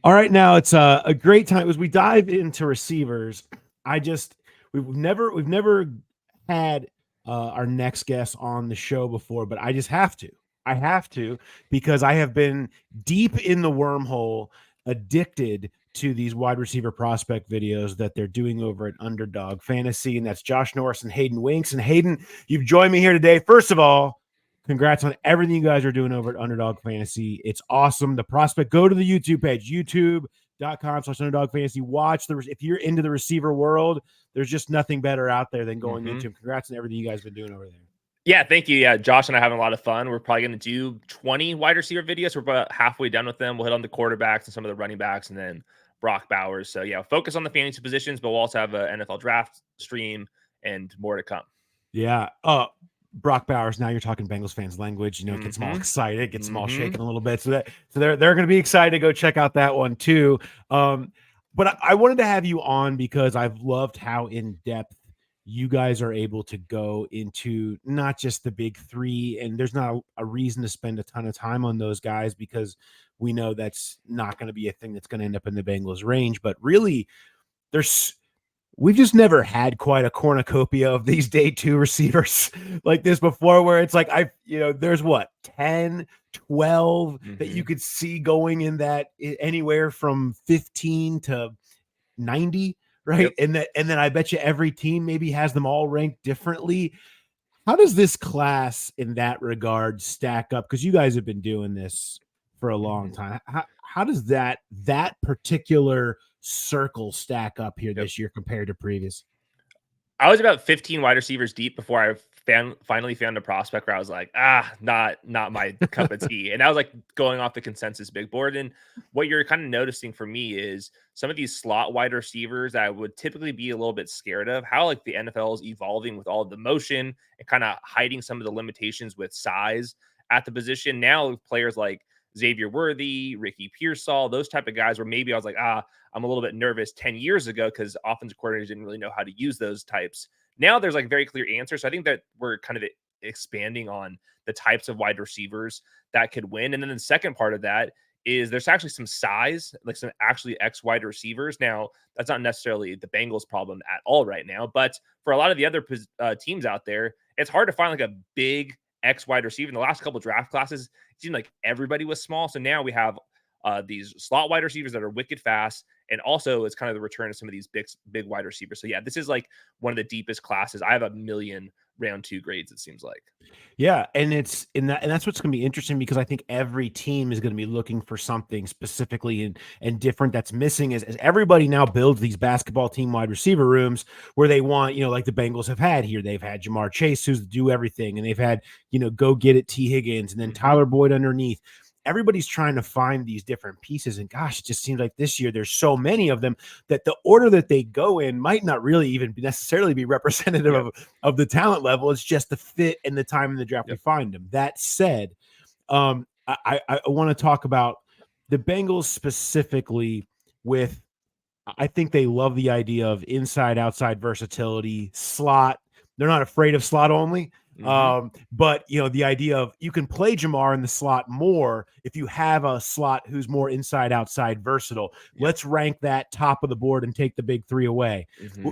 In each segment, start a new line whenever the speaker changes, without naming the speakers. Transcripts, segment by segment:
All right, now it's a great time as we dive into receivers. I just we've never had our next guest on the show before, but I just have to. I have to because I have been deep in the wormhole, addicted to these wide receiver prospect videos that they're doing over at Underdog Fantasy, and that's Josh Norris and Hayden Winks. And Hayden, you've joined me here today. First of all, congrats on everything you guys are doing over at Underdog Fantasy. It's awesome. The prospect, go to the YouTube page, youtube.com/Underdog Fantasy. Watch if you're into the receiver world, there's just nothing better out there than going into them. Congrats on everything you guys have been doing over there.
Yeah, thank you. Yeah, Josh and I are having a lot of fun. We're probably going to do 20 wide receiver videos. We're about halfway done with them. We'll hit on the quarterbacks and some of the running backs and then Brock Bowers. So, yeah, focus on the fantasy positions, but we'll also have an NFL draft stream and more to come.
Yeah. Brock Bowers. Now you're talking Bengals fans language. You know, it gets them all excited, gets them all shaking a little bit. So they're going to be excited to go check out that one too. But I wanted to have you on because I've loved how in depth you guys are able to go into not just the big three, and there's not a reason to spend a ton of time on those guys because we know that's not going to be a thing that's going to end up in the Bengals range. But really, we've just never had quite a cornucopia of these day two receivers like this before, where it's like, there's what, 10, 12 that you could see going in that anywhere from 15 to 90, right? Yep. And then I bet you every team maybe has them all ranked differently. How does this class in that regard stack up? Because you guys have been doing this for a long time. How does that particular circle stack up here this year compared to previous?
I was about 15 wide receivers deep before I finally found a prospect where I was like, not my cup of tea. And I was like going off the consensus big board. And what you're kind of noticing for me is some of these slot wide receivers that I would typically be a little bit scared of, how like the NFL is evolving with all of the motion and kind of hiding some of the limitations with size at the position. Now players like Xavier Worthy, Ricky Pearsall, those type of guys where maybe I was like, I'm a little bit nervous 10 years ago because offensive coordinators didn't really know how to use those types. Now there's like very clear answers. So I think that we're kind of expanding on the types of wide receivers that could win. And then the second part of that is there's actually some size, like some actually X wide receivers. Now, that's not necessarily the Bengals problem at all right now, but for a lot of the other teams out there, it's hard to find like a big X wide receiver. In the last couple draft classes, it seemed like everybody was small. So now we have these slot wide receivers that are wicked fast. And also it's kind of the return of some of these big wide receivers. So yeah, this is like one of the deepest classes. I have a million round two grades, it seems like.
Yeah, and it's in that, and that's what's going to be interesting because I think every team is going to be looking for something specifically and different that's missing as everybody now builds these basketball team wide receiver rooms where they want, like the Bengals have had here. They've had Jamar Chase, who's do everything, and they've had, go get it T. Higgins, and then Tyler Boyd underneath. Everybody's trying to find these different pieces. And gosh, it just seems like this year there's so many of them that the order that they go in might not really even necessarily be representative of the talent level. It's just the fit and the time in the draft we find them. That said, I want to talk about the Bengals specifically with, I think they love the idea of inside, outside versatility, slot. They're not afraid of slot only. But the idea of you can play Jamar in the slot more if you have a slot who's more inside outside versatile. Let's rank that top of the board and take the big three away.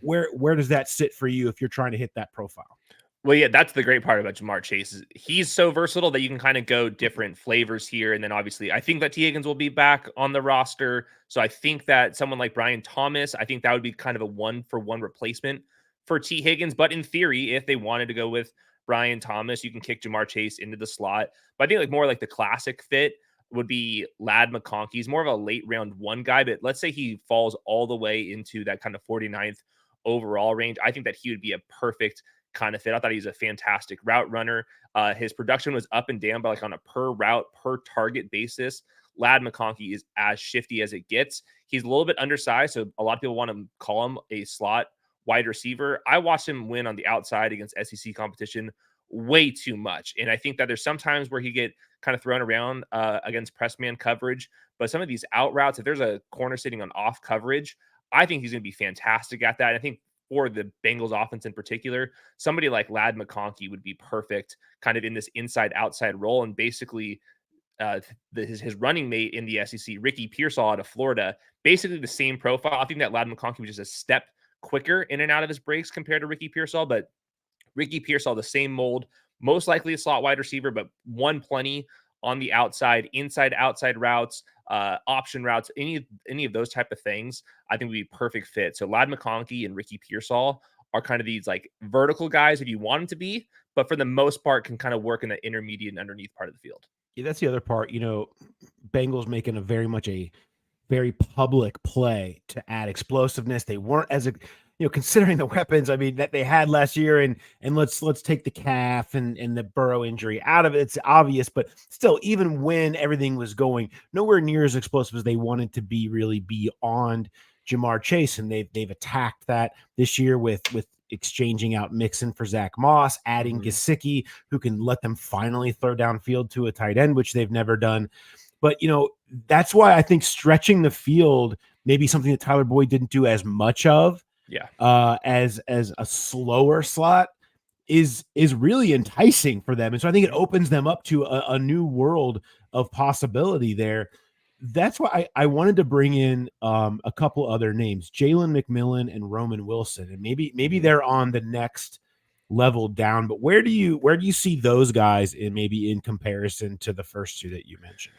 Where does that sit for you if you're trying to hit that profile?
Well, yeah, that's the great part about Jamar Chase. Is he's so versatile that you can kind of go different flavors here. And then obviously I think that T. Higgins will be back on the roster. So I think that someone like Brian Thomas, I think that would be kind of a 1-for-1 replacement for T. Higgins. But in theory, if they wanted to go with Brian Thomas, you can kick Jamar Chase into the slot. But I think like more like the classic fit would be Ladd McConkey. He's more of a late round one guy, but let's say he falls all the way into that kind of 49th overall range. I think that he would be a perfect kind of fit. I thought he was a fantastic route runner. His production was up and down, but like on a per route, per target basis, Ladd McConkey is as shifty as it gets. He's a little bit undersized, so a lot of people want to call him a slot wide receiver. I watched him win on the outside against SEC competition way too much. And I think that there's sometimes where he get kind of thrown around against press man coverage, but some of these out routes, if there's a corner sitting on off coverage, I think he's going to be fantastic at that. And I think for the Bengals offense in particular, somebody like Ladd McConkey would be perfect kind of in this inside outside role and basically his running mate in the SEC, Ricky Pearsall out of Florida, basically the same profile. I think that Ladd McConkey was just a step quicker in and out of his breaks compared to Ricky Pearsall, but Ricky Pearsall, the same mold, most likely a slot wide receiver, but one plenty on the outside, inside, outside routes, option routes, any of those type of things, I think would be perfect fit. So Ladd McConkey and Ricky Pearsall are kind of these like vertical guys if you want them to be, but for the most part can kind of work in the intermediate and underneath part of the field.
Yeah, that's the other part. Bengals making a very public play to add explosiveness. They weren't considering the weapons, I mean, that they had last year, and let's take the calf and the Burrow injury out of it. It's obvious, but still, even when everything was going nowhere near as explosive as they wanted to be, really beyond Jamar Chase, and they've attacked that this year with exchanging out Mixon for Zach Moss, adding Gesicki, who can let them finally throw downfield to a tight end, which they've never done. But, that's why I think stretching the field may be something that Tyler Boyd didn't do as much of.
Yeah.
As a slower slot is really enticing for them. And so I think it opens them up to a new world of possibility there. That's why I wanted to bring in a couple other names, Jalen McMillan and Roman Wilson. And maybe they're on the next level down, but where do you see those guys in comparison to the first two that you mentioned?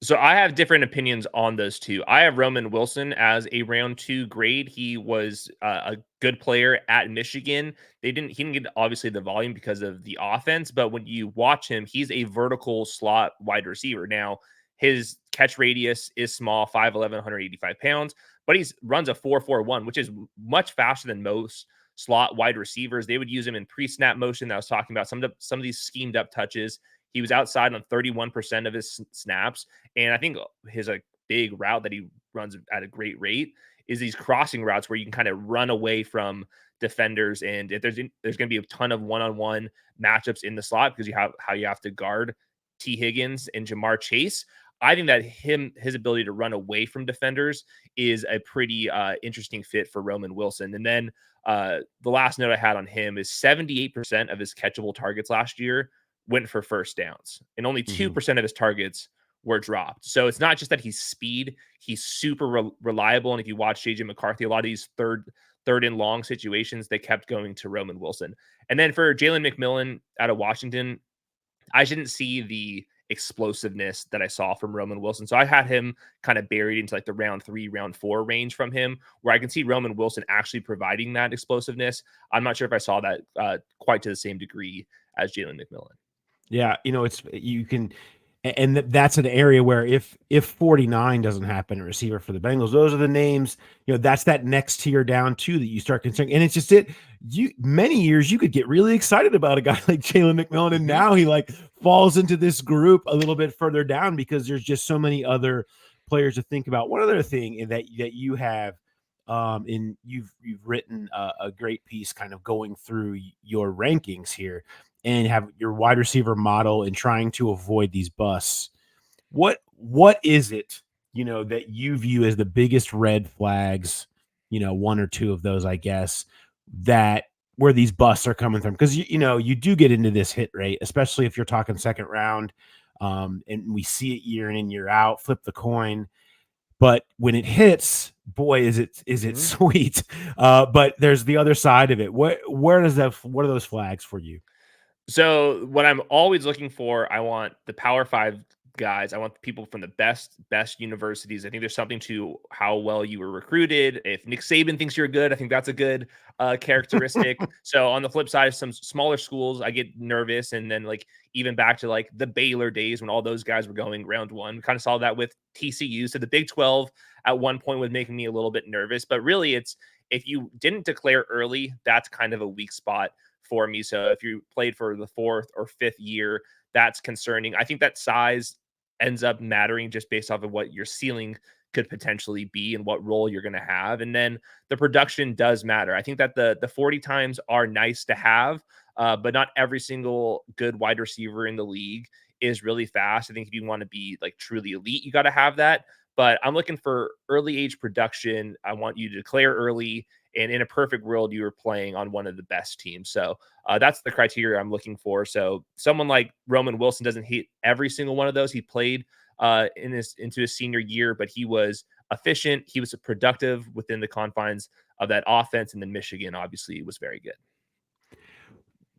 So I have different opinions on those two. I have Roman Wilson as a round 2 grade. He was a good player at Michigan. He didn't get obviously the volume because of the offense, but when you watch him, he's a vertical slot wide receiver. Now, his catch radius is small, 5'11", 185 pounds, but he runs a 4.41, which is much faster than most slot wide receivers. They would use him in pre-snap motion that I was talking about, some of these schemed up touches. He was outside on 31% of his snaps. And I think his big route that he runs at a great rate is these crossing routes where you can kind of run away from defenders. And if there's going to be a ton of one-on-one matchups in the slot because you have to guard T. Higgins and Jamar Chase. I think that his ability to run away from defenders is a pretty interesting fit for Roman Wilson. And then the last note I had on him is 78% of his catchable targets last year went for first downs, and only 2% of his targets were dropped. So it's not just that he's speed, he's super reliable. And if you watch JJ McCarthy, a lot of these third and long situations, they kept going to Roman Wilson. And then for Jalen McMillan out of Washington, I didn't see the explosiveness that I saw from Roman Wilson. So I had him kind of buried into like the round 3, round 4 range from him, where I can see Roman Wilson actually providing that explosiveness. I'm not sure if I saw that quite to the same degree as Jalen McMillan.
Yeah, that's an area where if 49 doesn't happen, a receiver for the Bengals, those are the names, that's that next tier down too that you start considering. And it's just many years you could get really excited about a guy like Jalen McMillan, and now he falls into this group a little bit further down because there's just so many other players to think about. One other thing that you have, you've written a great piece kind of going through your rankings here, and have your wide receiver model and trying to avoid these busts. What is it, that you view as the biggest red flags, one or two of those, I guess, that where these busts are coming from? Because, you do get into this hit rate, especially if you're talking second round, and we see it year in and year out, flip the coin. But when it hits, boy, is it sweet. But there's the other side of it. What are those flags for you?
So what I'm always looking for, I want the Power 5 guys. I want the people from the best universities. I think there's something to how well you were recruited. If Nick Saban thinks you're good, I think that's a good characteristic. So on the flip side of some smaller schools, I get nervous. And then even back to the Baylor days when all those guys were going round 1, we kind of saw that with TCU. So the Big 12 at one point was making me a little bit nervous. But really, it's if you didn't declare early, that's kind of a weak spot for me. So if you played for the 4th or 5th year, that's concerning. I think that size ends up mattering just based off of what your ceiling could potentially be and what role you're going to have. And then the production does matter. I think that the 40 times are nice to have, but not every single good wide receiver in the league is really fast. I think if you want to be truly elite, you got to have that. But I'm looking for early age production. I want you to declare early And in a perfect world, you were playing on one of the best teams. So that's the criteria I'm looking for. So someone like Roman Wilson doesn't hit every single one of those. He played into his senior year, but he was efficient. He was productive within the confines of that offense. And then Michigan obviously was very good.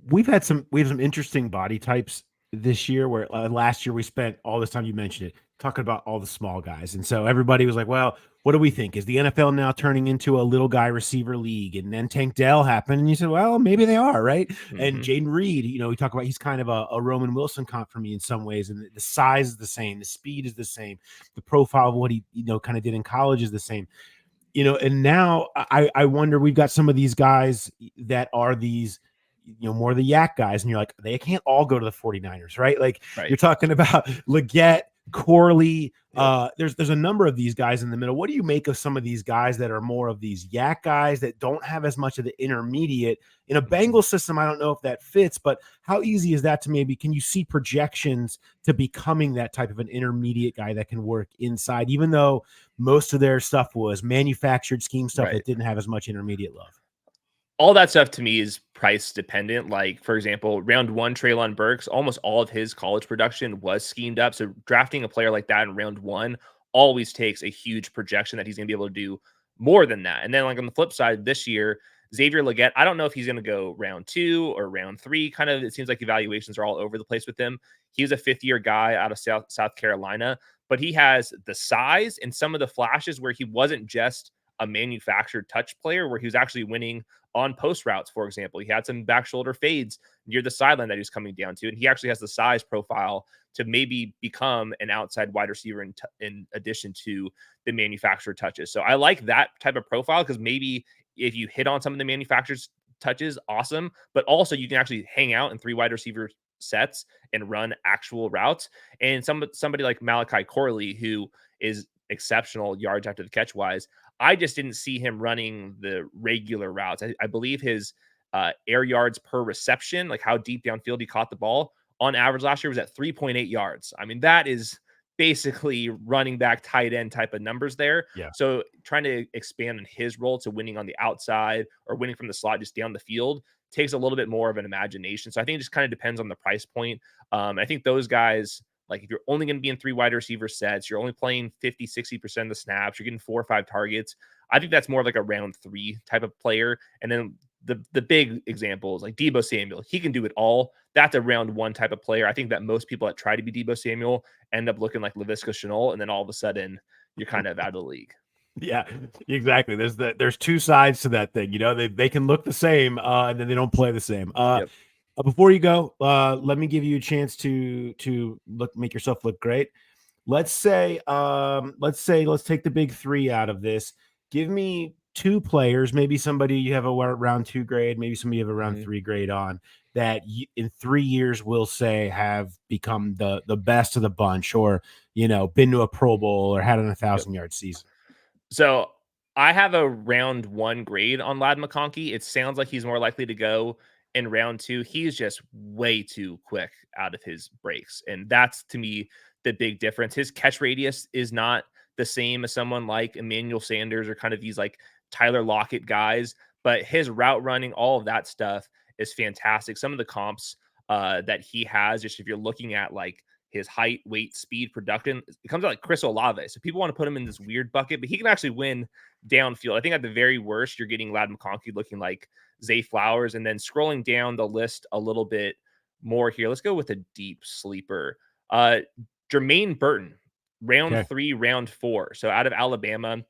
We have some interesting body types this year where last year we spent all this time, you mentioned it, talking about all the small guys. And so everybody was like, well, what do we think? Is the NFL now turning into a little guy receiver league? And then Tank Dell happened. And you said, well, maybe they are, right? And
Mm-hmm.
Jaden Reed, we talk about, he's kind of a Roman Wilson comp for me in some ways. And the size is the same. The speed is the same. The profile of what he, kind of did in college is the same. And now I wonder, we've got some of these guys that are these, more the yak guys, and you're like, they can't all go to the 49ers, right? Like
Right.
you're talking about Leggett, Corley.
Yep.
There's a number of these guys in the middle. What do you make of some of these guys that are more of these yak guys that don't have as much of the intermediate in a Bengal system? I don't know if that fits, but how easy is that to maybe, can you see projections to becoming that type of an intermediate guy that can work inside, even though most of their stuff was manufactured scheme stuff
Right.
that didn't have as much intermediate love?
All that stuff to me is price dependent. Like, for example, round one, Traylon Burks, almost all of his college production was schemed up. So drafting a player like that in round one always takes a huge projection that he's going to be able to do more than that. And then, like, on the flip side, this year, Xavier Leggett, I don't know if he's going to go round two or round three. Kind of, it seems like evaluations are all over the place with him. He was a fifth-year guy out of South Carolina, but he has the size and some of the flashes where he wasn't just a manufactured touch player, where he was actually winning on post routes. For example, he had some back shoulder fades near the sideline that he was coming down to, and he actually has the size profile to maybe become an outside wide receiver in addition to the manufactured touches. So I like that type of profile, because maybe if you hit on some of the manufactured touches, awesome, but also you can actually hang out in three wide receiver sets and run actual routes. And somebody like Malachi Corley, who is exceptional yards after the catch wise, I just didn't see him running the regular routes. I believe his air yards per reception, like how deep downfield he caught the ball, on average last year was at 3.8 yards. I mean, that is basically running back tight end type of numbers there.
Yeah.
So trying to expand on his role to winning on the outside or winning from the slot just down the field takes a little bit more of an imagination. So I think it just kind of depends on the price point. I think those guys, like, if you're only going to be in three wide receiver sets, you're only playing 50, 60% of the snaps, you're getting 4 or 5 targets. I think that's more like a round 3 type of player. And then the big examples like Deebo Samuel, he can do it all. That's a round 1 type of player. I think that most people that try to be Deebo Samuel end up looking like Laviska Shenault, and then all of a sudden you're kind of out of the league.
Yeah, exactly. There's two sides to that thing. They can look the same, and then they don't play the same.
Yep.
Before you go, let me give you a chance to make yourself look great. Let's let's take the big 3 out of this. Give me 2 players, maybe somebody you have a round 2 grade, maybe somebody you have a round 3 grade on, that in 3 years will say have become the best of the bunch, or been to a Pro Bowl or had an 1,000-yard season.
So I have a round 1 grade on Lad McConkey. It sounds like he's more likely to go in round 2. He's just way too quick out of his breaks. And that's, to me, the big difference. His catch radius is not the same as someone like Emmanuel Sanders or kind of these like Tyler Lockett guys, but his route running, all of that stuff is fantastic. Some of the comps that he has, just if you're looking at like his height, weight, speed, production, it comes out like Chris Olave. So people want to put him in this weird bucket, but he can actually win downfield. I think at the very worst, you're getting Lad McConkey looking like Zay Flowers. And then scrolling down the list a little bit more here, let's go with a deep sleeper. Jermaine Burton, round
Okay.
3, round 4. So out of Alabama.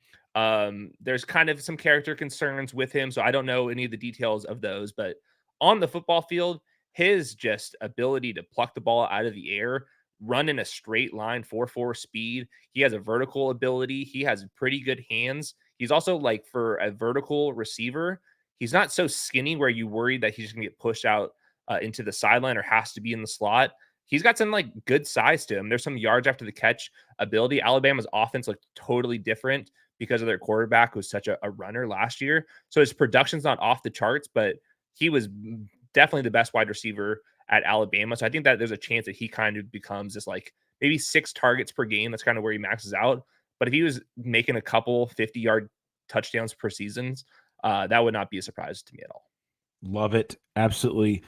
There's kind of some character concerns with him, so I don't know any of the details of those, but on the football field, his just ability to pluck the ball out of the air, run in a straight line, 4.4 speed. He has a vertical ability. He has pretty good hands. He's also, like, for a vertical receiver, he's not so skinny where you worry that he's going to get pushed out into the sideline or has to be in the slot. He's got some like good size to him. There's some yards after the catch ability. Alabama's offense looked totally different because of their quarterback, who was such a runner last year. So his production's not off the charts, but he was definitely the best wide receiver at Alabama. So I think that there's a chance that he kind of becomes this like maybe 6 targets per game. That's kind of where he maxes out. But if he was making a couple 50-yard touchdowns per season, that would not be a surprise to me at all.
Love it. Absolutely.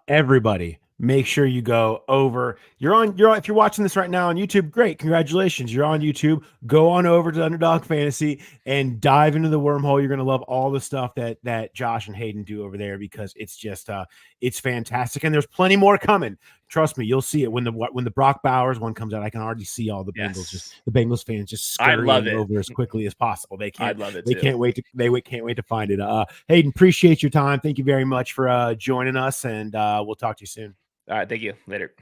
Everybody, make sure you go over. If you're watching this right now on YouTube, great. Congratulations. You're on YouTube. Go on over to Underdog Fantasy and dive into the wormhole. You're going to love all the stuff that Josh and Hayden do over there, because it's just it's fantastic. And there's plenty more coming. Trust me, you'll see it when the Brock Bowers one comes out. I can already see all the Bengals fans just scurrying over as quickly as possible.
I'd love it.
They can't wait to find it. Hayden, appreciate your time. Thank you very much for joining us, and we'll talk to you soon.
All right, thank you. Later.